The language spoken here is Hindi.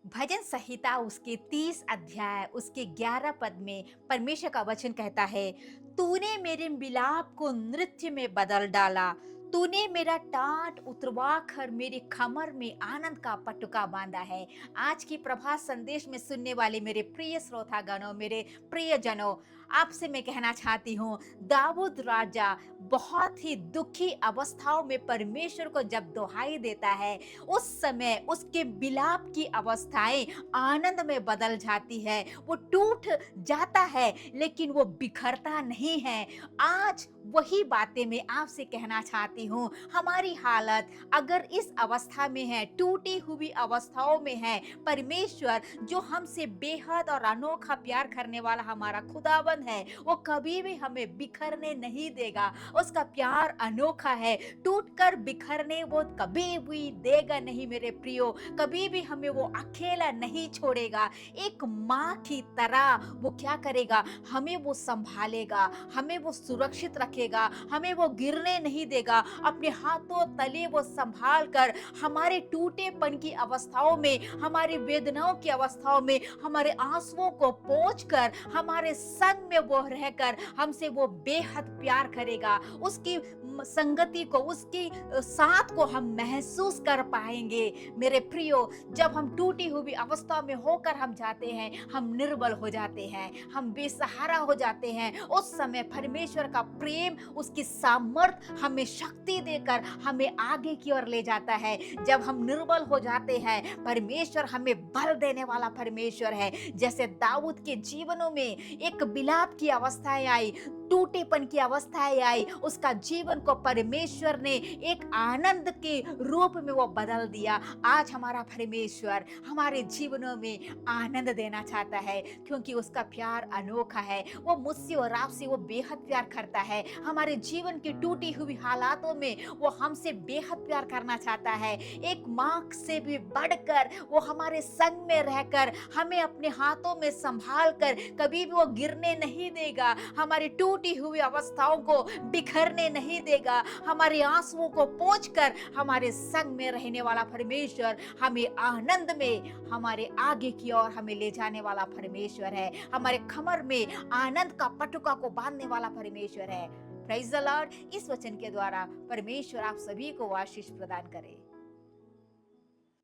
भजन संहिता उसके 30 अध्याय उसके 11 पद में परमेश्वर का वचन कहता है, तूने मेरे मिलाप को नृत्य में बदल डाला। तूने मेरा टाट उतरवा कर मेरे कमर में आनंद का पटुका बांधा है। आज की प्रभात संदेश में सुनने वाले मेरे प्रिय श्रोतागणों, मेरे प्रिय जनों, आपसे मैं कहना चाहती हूँ, दाऊद राजा बहुत ही दुखी अवस्थाओं में परमेश्वर को जब दुहाई देता है, उस समय उसके विलाप की अवस्थाएं आनंद में बदल जाती है। वो टूट जाता है लेकिन वो बिखरता नहीं है। आज वही बातें मैं आपसे कहना चाहती हूँ। हमारी हालत अगर इस अवस्था में है, टूटी हुई अवस्थाओं में है, परमेश्वर जो हमसे बेहद और अनोखा प्यार करने वाला हमारा खुदाबंद है, वो कभी भी हमें बिखरने नहीं देगा। उसका प्यार अनोखा है, टूटकर बिखरने वो कभी भी देगा नहीं मेरे प्रियो। कभी भी हमें वो अकेला नहीं छोड़ेगा। एक माँ की तरह वो क्या करेगा, हमें वो संभालेगा, हमें वो सुरक्षित रखेगा, हमें वो गिरने नहीं देगा। अपने हाथों तले वो संभाल कर हमारे टूटेपन की अवस्थाओं में, हमारी वेदनाओं की अवस्थाओं में, हमारे आंसुओं को पोंछकर हमारे संग में वो रहकर हमसे वो बेहद प्यार करेगा। उसकी संगति को, उसकी साथ को हम महसूस कर पाएंगे। मेरे प्रियो, जब हम टूटी हुई अवस्था में होकर हम जाते हैं, हम निर्बल हो जाते हैं, हम बेसहारा हो जाते हैं, उस समय परमेश्वर का प्रेम, उसकी सामर्थ हमें शक्ति देकर हमें आगे की ओर ले जाता है। जब हम निर्बल हो जाते हैं, परमेश्वर हमें बल देने वाला परमेश्वर है। जैसे दाऊद के जीवनों में एक विलाप की अवस्थाएं आई, टूटेपन की अवस्थाएं आई, उसका जीवन को परमेश्वर ने एक आनंद के रूप में वो बदल दिया। आज हमारा परमेश्वर हमारे जीवनों में आनंद देना चाहता है, क्योंकि उसका प्यार अनोखा है। वो मुझसे और आपसे वो बेहद प्यार करता है। हमारे जीवन की टूटी हुई हालातों में वो हमसे बेहद प्यार करना चाहता है। एक माँ से भी बढ़कर वो हमारे संग में रहकर हमें अपने हाथों में संभाल कर कभी भी वो गिरने नहीं देगा, हमारी टूटी हुई अवस्थाओं को बिखरने नहीं देगा, हमारे आंसुओं को पोंछकर हमारे संग में रहने वाला परमेश्वर हमें आनंद में हमारे आगे की ओर हमें ले जाने वाला परमेश्वर है। हमारे कमर में आनंद का पटुका को बांधने वाला परमेश्वर है। Praise the Lord. इस वचन के द्वारा परमेश्वर आप सभी को आशीष प्रदान करे।